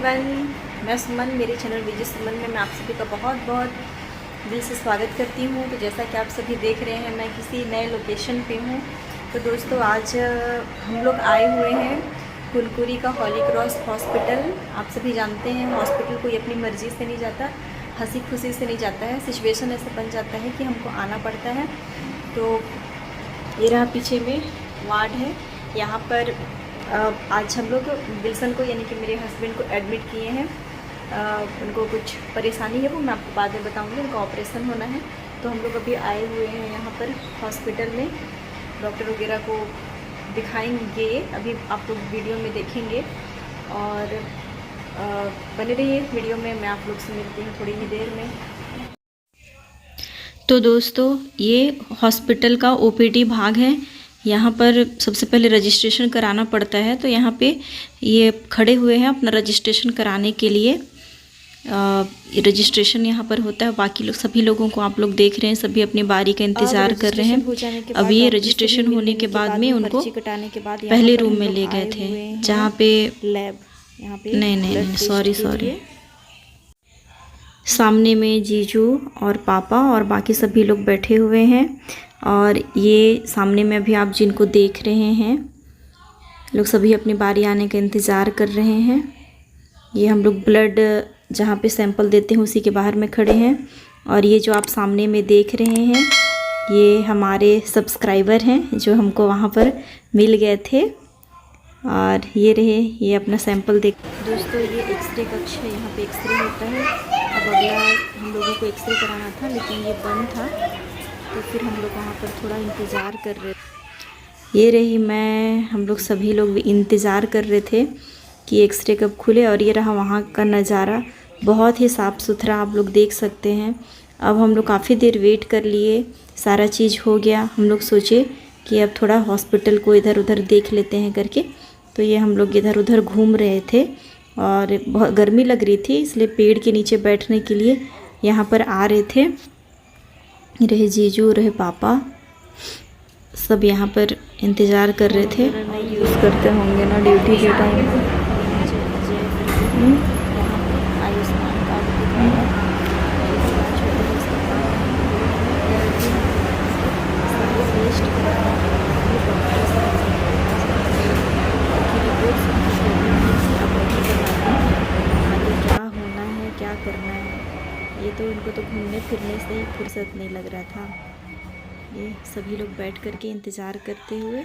Everyone, मैं सुमन, मेरे channel विजय सुमन में मैं आप सभी का बहुत बहुत दिल से स्वागत करती हूँ। तो जैसा कि आप सभी देख रहे हैं, मैं किसी नए लोकेशन पे हूँ। तो दोस्तों, आज हम लोग आए हुए हैं कुनकुरी का हॉली क्रॉस हॉस्पिटल। आप सभी जानते हैं, हॉस्पिटल कोई अपनी मर्ज़ी से नहीं जाता, हंसी खुशी से नहीं जाता है। सिचुएशन ऐसे बन जाता है कि हमको आना पड़ता है। तो ये रहा पीछे में वार्ड है। यहाँ पर आज हम लोग विल्सन को, यानी कि मेरे हस्बैंड को एडमिट किए हैं। उनको कुछ परेशानी है, वो मैं आपको बाद में बताऊंगी। उनका ऑपरेशन होना है, तो हम लोग अभी आए हुए हैं यहाँ पर हॉस्पिटल में। डॉक्टर वगैरह को दिखाएंगे, अभी आप लोग वीडियो में देखेंगे। और बने रहिए वीडियो में, मैं आप लोग से मिलती हूँ थोड़ी ही देर में। तो दोस्तों, ये हॉस्पिटल का ओपीडी भाग है। यहाँ पर सबसे पहले रजिस्ट्रेशन कराना पड़ता है। तो यहाँ पे ये खड़े हुए हैं अपना रजिस्ट्रेशन कराने के लिए। रजिस्ट्रेशन यहाँ पर होता है। बाकी लोग, सभी लोगों को आप लोग देख रहे हैं, सभी अपनी बारी का इंतज़ार कर रहे हैं। अभी ये रजिस्ट्रेशन होने के बाद में उनको पहले रूम में ले गए थे, जहाँ पे लैब, यहाँ पे नहीं, सॉरी सामने में जीजू और पापा और बाकी सभी लोग बैठे हुए हैं। और ये सामने में अभी आप जिनको देख रहे हैं, लोग सभी अपनी बारी आने का इंतज़ार कर रहे हैं। ये हम लोग ब्लड जहाँ पे सैंपल देते हैं उसी के बाहर में खड़े हैं। और ये जो आप सामने में देख रहे हैं, ये हमारे सब्सक्राइबर हैं जो हमको वहाँ पर मिल गए थे। और ये रहे, ये अपना सैंपल देख। दोस्तों, ये एक्सरे कक्ष है, यहाँ पे एक्सरे होता है। अब अगला हम लोगों को एक्सरे कराना था, लेकिन ये बंद था, तो फिर हम लोग वहाँ पर थोड़ा इंतज़ार कर रहे थे। ये रही हम लोग सभी लोग इंतज़ार कर रहे थे कि एक्सरे कब खुले। और ये रहा वहाँ का नज़ारा, बहुत ही साफ़ सुथरा आप लोग देख सकते हैं। अब हम लोग काफ़ी देर वेट कर लिए, सारा चीज़ हो गया। हम लोग सोचे कि अब थोड़ा हॉस्पिटल को इधर उधर देख लेते हैं करके। तो ये हम लोग इधर उधर घूम रहे थे और बहुत गर्मी लग रही थी, इसलिए पेड़ के नीचे बैठने के लिए यहाँ पर आ रहे थे। रहे जीजू, रहे पापा, सब यहाँ पर इंतज़ार कर रहे थे। यूज़ करते होंगे ना ड्यूटी के टाइम। आयुष्मान कार्ड क्या होना है, क्या करना है, ये तो इनको तो घूमने फिरने से ही फुर्सत नहीं लग रहा था। ये सभी लोग बैठ कर के इंतज़ार करते हुए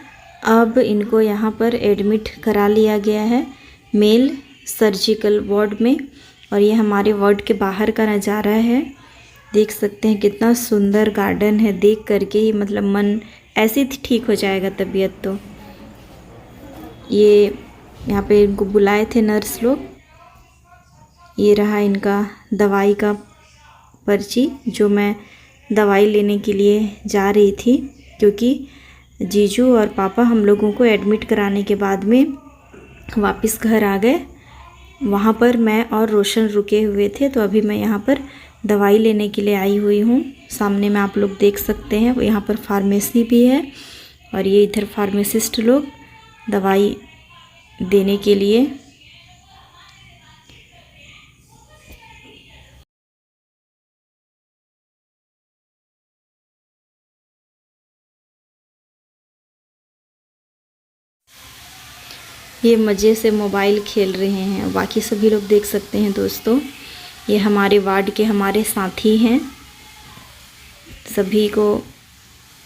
अब इनको यहाँ पर एडमिट करा लिया गया है मेल सर्जिकल वार्ड में। और ये हमारे वार्ड के बाहर का नज़ारा है, देख सकते हैं कितना सुंदर गार्डन है। देख करके ही मतलब मन ऐसे ही ठीक हो जाएगा तबीयत। तो ये यहाँ पे इनको बुलाए थे नर्स लोग। ये रहा इनका दवाई का पर्ची, जो मैं दवाई लेने के लिए जा रही थी, क्योंकि जीजू और पापा हम लोगों को एडमिट कराने के बाद में वापस घर आ गए। वहाँ पर मैं और रोशन रुके हुए थे, तो अभी मैं यहाँ पर दवाई लेने के लिए आई हुई हूँ। सामने में आप लोग देख सकते हैं, यहाँ पर फार्मेसी भी है। और ये इधर फार्मासिस्ट लोग दवाई देने के लिए। ये मज़े से मोबाइल खेल रहे हैं, बाकी सभी लोग देख सकते हैं। दोस्तों, ये हमारे वार्ड के हमारे साथी हैं। सभी को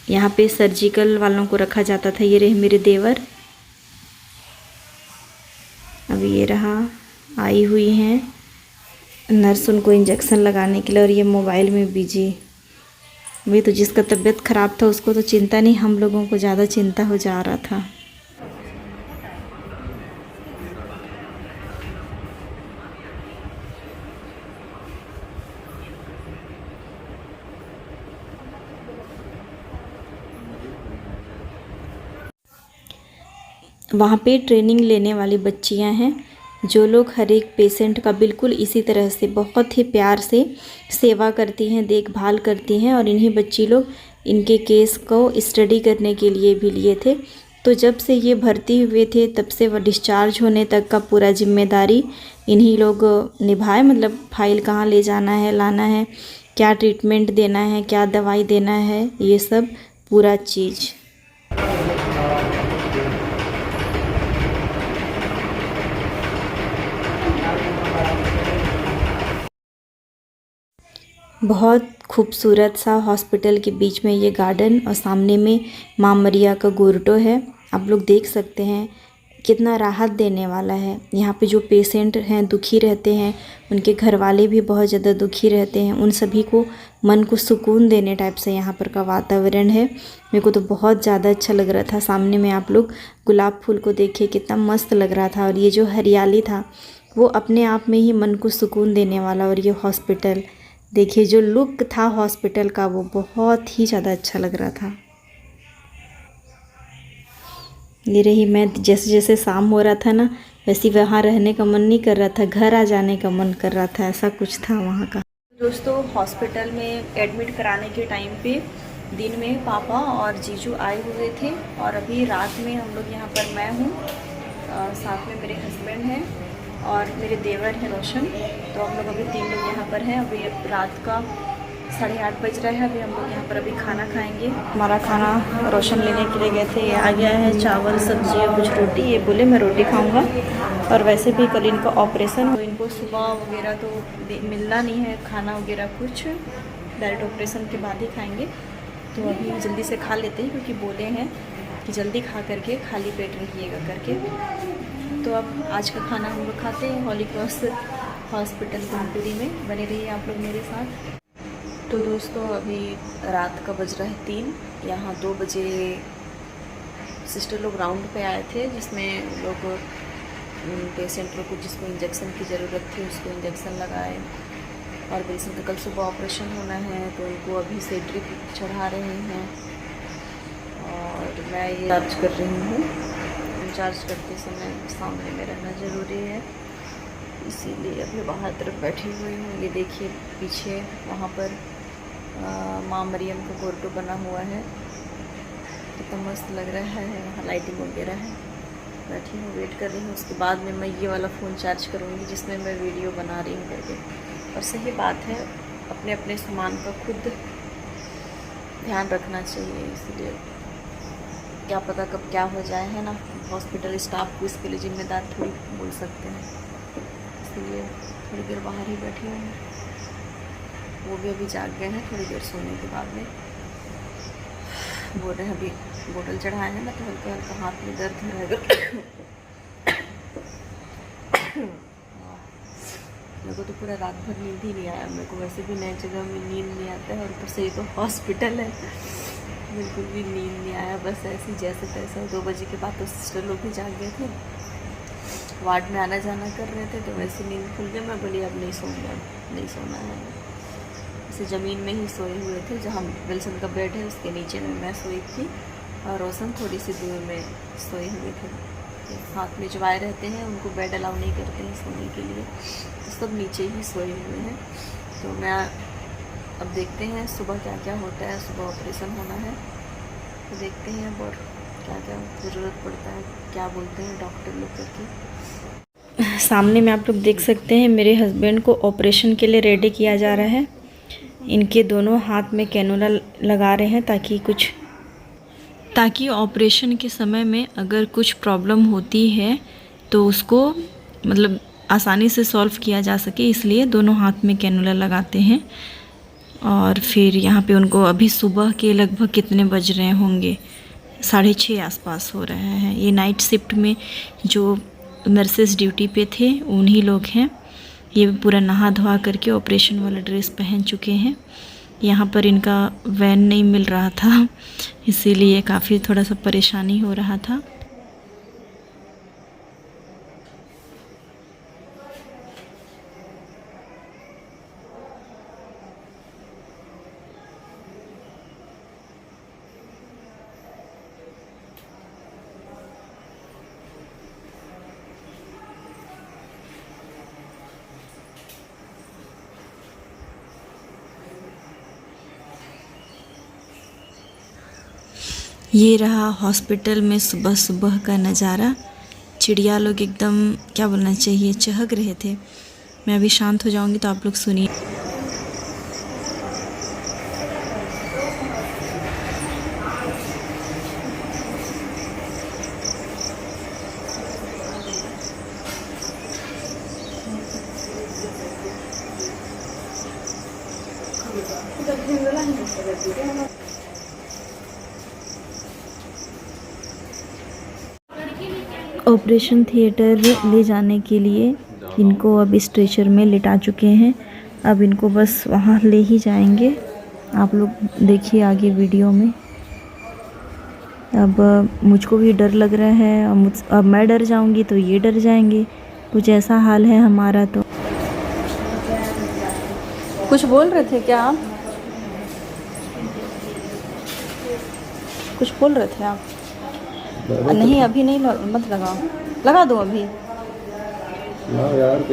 यहाँ पे सर्जिकल वालों को रखा जाता था। ये रहे मेरे देवर, अभी ये रहा आई हुई हैं नर्स उनको इंजेक्शन लगाने के लिए। और ये मोबाइल में बिजी। वही तो, जिसका तबीयत ख़राब था उसको तो चिंता नहीं, हम लोगों को ज़्यादा चिंता हो जा रहा था। वहाँ पे ट्रेनिंग लेने वाली बच्चियाँ हैं, जो लोग हर एक पेशेंट का बिल्कुल इसी तरह से बहुत ही प्यार से सेवा करती हैं, देखभाल करती हैं। और इन्हीं बच्ची लोग इनके केस को स्टडी करने के लिए भी लिए थे, तो जब से ये भर्ती हुए थे तब से वह डिस्चार्ज होने तक का पूरा जिम्मेदारी इन्हीं लोग निभाए। मतलब फाइल कहाँ ले जाना है, लाना है, क्या ट्रीटमेंट देना है, क्या दवाई देना है, ये सब पूरा चीज़। बहुत खूबसूरत सा हॉस्पिटल के बीच में ये गार्डन और सामने में माँ मरिया का गुरटो है। आप लोग देख सकते हैं कितना राहत देने वाला है। यहाँ पे जो पेशेंट हैं, दुखी रहते हैं, उनके घर वाले भी बहुत ज़्यादा दुखी रहते हैं, उन सभी को मन को सुकून देने टाइप से यहाँ पर का वातावरण है। मेरे को तो बहुत ज़्यादा अच्छा लग रहा था। सामने में आप लोग गुलाब फूल को देखिए, कितना मस्त लग रहा था। और ये जो हरियाली था वो अपने आप में ही मन को सुकून देने वाला। और ये हॉस्पिटल देखिए, जो लुक था हॉस्पिटल का वो बहुत ही ज़्यादा अच्छा लग रहा था। ये रही मैं, जैसे जैसे शाम हो रहा था ना, वैसे वहाँ रहने का मन नहीं कर रहा था, घर आ जाने का मन कर रहा था, ऐसा कुछ था वहाँ का। दोस्तों, हॉस्पिटल में एडमिट कराने के टाइम पे दिन में पापा और जीजू आए हुए थे, और अभी रात में हम लोग यहाँ पर, मैं हूँ, साथ में मेरे हस्बैंड हैं और मेरे देवर हैं रोशन। तो हम लोग अभी 3 लोग यहाँ पर हैं। अभी रात का 8:30 बज रहा है। अभी हम लोग यहाँ पर अभी खाना खाएंगे। हमारा खाना रोशन लेने के लिए गए थे, ये आ गया है, चावल सब्जी और कुछ रोटी। ये बोले मैं रोटी खाऊंगा। और वैसे भी कल इनका ऑपरेशन, तो इनको सुबह वगैरह तो मिलना नहीं है खाना वगैरह कुछ, डायरेक्ट ऑपरेशन के बाद ही खाएंगे। तो अभी जल्दी से खा लेते हैं, क्योंकि बोले हैं कि जल्दी खा करके खाली पेट रहिएगा करके। तो अब आज का खाना हम लोग खाते हैं हॉली क्रॉस हॉस्पिटल गुमटूरी में। बने रहिए आप लोग मेरे साथ। तो दोस्तों, अभी रात का बज रहा है 3। यहाँ 2 बजे सिस्टर लोग राउंड पे आए थे, जिसमें लोग पेशेंट लोग को जिसको इंजेक्शन की ज़रूरत थी उसको इंजेक्शन लगाए। और पेशेंट का कल सुबह ऑपरेशन होना है, तो उनको अभी से ड्रिप चढ़ा रहे हैं। और मैं ये चार्ज कर रही हूँ। चार्ज करते समय सामने में रहना ज़रूरी है, इसीलिए अभी बाहर तरफ बैठी हुई हूँ। ये देखिए पीछे वहाँ पर माँ मरियम का गोरटो बना हुआ है, कितना मस्त लग रहा है। वहाँ लाइटिंग वगैरह है। बैठी हूँ, वेट कर रही हूँ। उसके बाद में मैं ये वाला फ़ोन चार्ज करूँगी जिसमें मैं वीडियो बना रही हूँ करके। और सही बात है, अपने अपने सामान का खुद ध्यान रखना चाहिए, इसलिए क्या पता कब क्या हो जाए, है ना। हॉस्पिटल स्टाफ को इसके लिए जिम्मेदार थोड़ी बोल सकते हैं, इसलिए थोड़ी देर बाहर ही बैठी हूँ। वो भी अभी जाग गए हैं थोड़ी देर सोने के बाद में। बोल रहे हैं अभी बोतल चढ़ाए हैं ना, तो हल्का हल्का हाथ में दर्द रहेगा। मेरे को तो पूरा रात भर नींद ही नहीं आया। मेरे को वैसे भी नई जगह में नींद नहीं आता है, और ऊपर से ये तो हॉस्पिटल है, बिल्कुल भी नींद नहीं आया। बस ऐसे जैसे तैसे 2 बजे के बाद तो सिस्टर लोग भी जाग गए थे, वार्ड में आना जाना कर रहे थे, तो वैसे नींद खुल गई। मैं बोली अब नहीं सोऊंगा, नहीं सोना है। ऐसे ज़मीन में ही सोए हुए थे, जहाँ विल्सन का बेड है उसके नीचे में मैं सोई थी, और रोशन थोड़ी सी दूर में सोए हुए थे। साथ में जो आए रहते हैं उनको बेड अलाउ नहीं करते हैं सोने के लिए, तो सब नीचे ही सोए हुए हैं। तो मैं अब देखते हैं सुबह क्या क्या होता है। सुबह ऑपरेशन होना है, तो देखते हैं और क्या क्या ज़रूरत पड़ता है, क्या बोलते हैं डॉक्टर लोग करके। सामने में आप लोग देख सकते हैं मेरे हस्बैंड को ऑपरेशन के लिए रेडी किया जा रहा है। इनके दोनों हाथ में कैनुला लगा रहे हैं, ताकि ऑपरेशन के समय में अगर कुछ प्रॉब्लम होती है तो उसको मतलब आसानी से सॉल्व किया जा सके, इसलिए दोनों हाथ में कैनुला लगाते हैं। और फिर यहाँ पे उनको अभी सुबह के लगभग कितने बज रहे होंगे, 6:30 आसपास हो रहा है। ये नाइट शिफ्ट में जो नर्सेस ड्यूटी पे थे उन्हीं लोग हैं। ये पूरा नहा धोआ करके ऑपरेशन वाला ड्रेस पहन चुके हैं। यहाँ पर इनका वैन नहीं मिल रहा था, इसीलिए काफ़ी थोड़ा सा परेशानी हो रहा था। ये रहा हॉस्पिटल में सुबह सुबह का नज़ारा। चिड़िया लोग एकदम क्या बोलना चाहिए, चहक रहे थे। मैं अभी शांत हो जाऊंगी तो आप लोग सुनिए। ऑपरेशन थिएटर ले जाने के लिए इनको अब स्ट्रेचर में लिटा चुके हैं। अब इनको बस वहाँ ले ही जाएंगे। आप लोग देखिए आगे वीडियो में। अब मुझको भी डर लग रहा है। अब मैं डर जाऊंगी तो ये डर जाएंगे। कुछ ऐसा हाल है हमारा। तो कुछ बोल रहे थे क्या आप? कुछ बोल रहे थे आप? नहीं अभी नहीं, मत लगाओ। लगा दो अभी। यार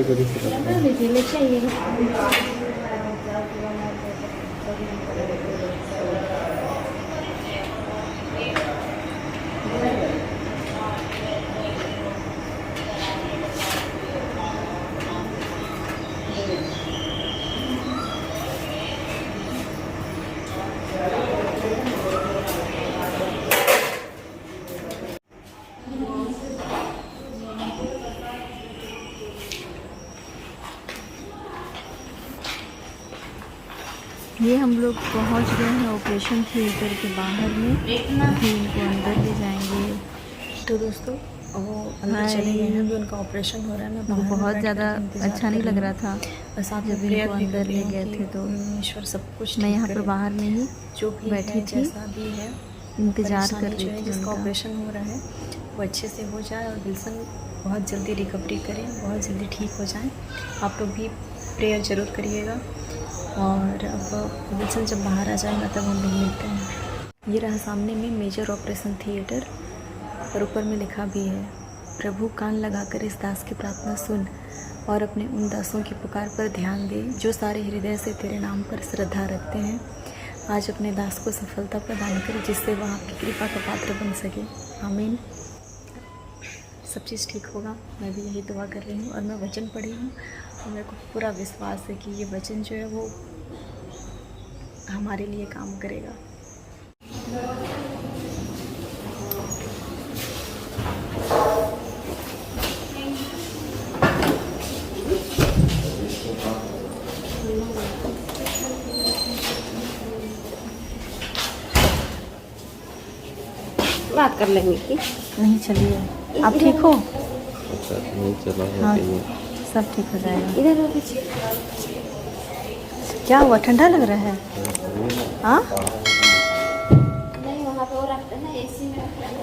ये हम लोग पहुंच गए हैं ऑपरेशन थिएटर के बाहर में। अभी इनको अंदर ले जाएंगे। तो दोस्तों वो अंदर चले गए हैं, अभी उनका ऑपरेशन हो रहा है। मैं बाहर बहुत ज़्यादा अच्छा नहीं लग रहा था बस आप जब इनको अंदर ले गए थे। तो ईश्वर सब कुछ मैं यहाँ पर बाहर में ही जो भी बैठी थी, जैसा भी है इंतज़ार कर रही थी जिसका उनका। ऑपरेशन हो रहा है वो अच्छे से हो जाए और विल्सन बहुत जल्दी रिकवरी करें, बहुत जल्दी ठीक हो जाए। आप लोग भी प्रेयर ज़रूर करिएगा। और अब विल्सन जब बाहर आ जाएगा तब हम लोग मिलते हैं। ये रहा सामने में मेजर ऑपरेशन थिएटर और ऊपर में लिखा भी है, प्रभु कान लगाकर इस दास की प्रार्थना सुन और अपने उन दासों की पुकार पर ध्यान दे जो सारे हृदय से तेरे नाम पर श्रद्धा रखते हैं। आज अपने दास को सफलता प्रदान कर जिससे वह आपकी कृपा का पात्र बन सके। आमीन। सब चीज़ ठीक होगा, मैं भी यही दुआ कर रही हूँ। और मैं वचन पढ़ी हूँ और मेरे को पूरा विश्वास है कि ये वचन जो है वो हमारे लिए काम करेगा। बात कर लेंगे कि नहीं, चलिए आप ठीक हो? नहीं चला हाँ, सब ठीक हो जाएगा। इधर क्या हुआ, ठंडा लग रहा है? हाँ नहीं, वहाँ पे वो रखते हैं ना, एसी में रखते हैं।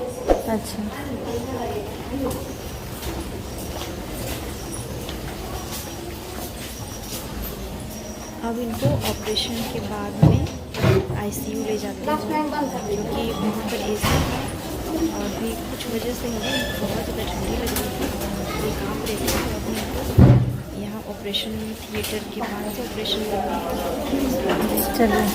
अच्छा। अब इनको ऑपरेशन के बाद में आईसीयू ले जाते हैं क्योंकि वहाँ पर एसी है और भी कुछ वजह से मुझे बहुत ज़्यादा ठंडी लग रही थी। ये काम रहे थे तो अपने को यहाँ ऑपरेशन थिएटर के बाद से ऑपरेशन करना।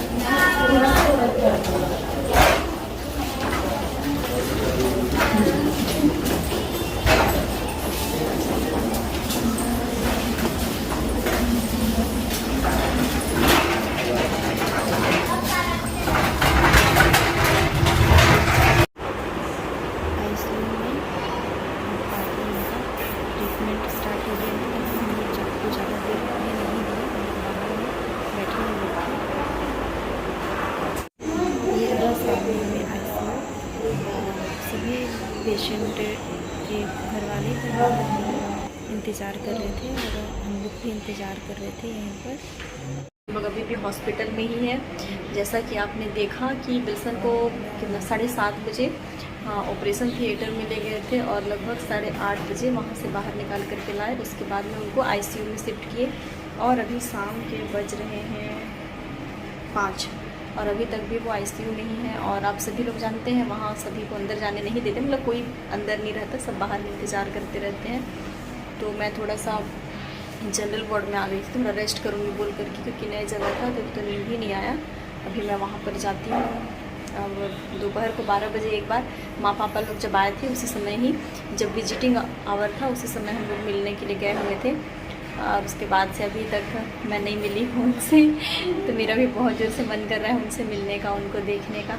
ट्रीटमेंट स्टार्ट हो गया है। हम लोग सबको ज़्यादा देर रहने नहीं दिए, हम लोग बाहर में बैठे हुए थे। ये रहा सामने में आईसीयू। सभी पेशेंट के घर वाले इंतज़ार कर रहे थे और हम लोग भी इंतज़ार कर रहे थे यहीं पर। हम लोग अभी भी हॉस्पिटल में ही हैं। जैसा कि आपने देखा कि विल्सन को कितना 7:30 बजे ऑपरेशन थिएटर में ले गए थे और लगभग 8:30 बजे वहाँ से बाहर निकाल कर के लाए। उसके बाद में उनको आईसीयू में शिफ्ट किए और अभी शाम के बज रहे हैं 5 और अभी तक भी वो आईसीयू में ही है। और आप सभी लोग जानते हैं वहाँ सभी को अंदर जाने नहीं देते, मतलब कोई अंदर नहीं रहता, सब बाहर में इंतज़ार करते रहते हैं। तो मैं थोड़ा सा जनरल वार्ड में आ गई थी, थोड़ा रेस्ट करूँगी बोल करके, क्योंकि नई जगह था तो नींद ही नहीं आया। अभी मैं वहाँ पर जाती हूँ अब दोपहर को 12 बजे एक बार माँ पापा लोग जब आए थे उसी समय ही, जब विजिटिंग आवर था उसी समय हम लोग मिलने के लिए गए हुए थे। और उसके बाद से अभी तक मैं नहीं मिली हूँ उनसे। तो मेरा भी बहुत ज़ोर से मन कर रहा है उनसे मिलने का, उनको देखने का।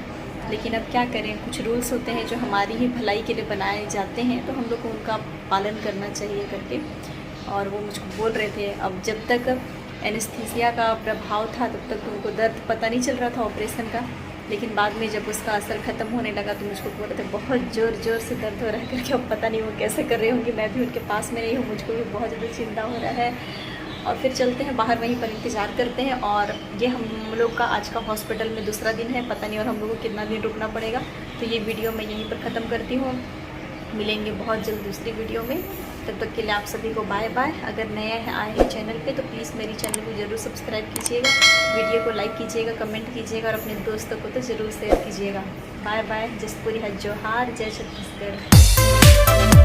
लेकिन अब क्या करें, कुछ रूल्स होते हैं जो हमारी ही भलाई के लिए बनाए जाते हैं, तो हम लोग को उनका पालन करना चाहिए करके। और वो मुझको बोल रहे थे, अब जब तक एनेस्थीसिया का प्रभाव था तब तक तो उनको दर्द पता नहीं चल रहा था ऑपरेशन का, लेकिन बाद में जब उसका असर ख़त्म होने लगा तो मुझको बोल रहे थे बहुत ज़ोर से दर्द हो रहा है करके। अब पता नहीं वो कैसे कर रहे होंगे, मैं भी उनके पास में नहीं हूँ, मुझको भी बहुत ज़्यादा चिंता हो रहा है। और फिर चलते हैं बाहर, वहीं पर इंतज़ार करते हैं। और ये हम लोग का आज का हॉस्पिटल में दूसरा दिन है, पता नहीं और हम लोग को कितना दिन रुकना पड़ेगा। तो ये वीडियो मैं यहीं पर ख़त्म करती हूँ, मिलेंगे बहुत जल्द दूसरी वीडियो में। तब तक के लिए आप सभी को बाय बाय। अगर नए आए हैं चैनल पे तो प्लीज़ मेरी चैनल को ज़रूर सब्सक्राइब कीजिएगा, वीडियो को लाइक कीजिएगा, कमेंट कीजिएगा और अपने दोस्तों को तो ज़रूर शेयर कीजिएगा। Bye bye. जसपुरी है जोहार, जय छत्तीसगढ़।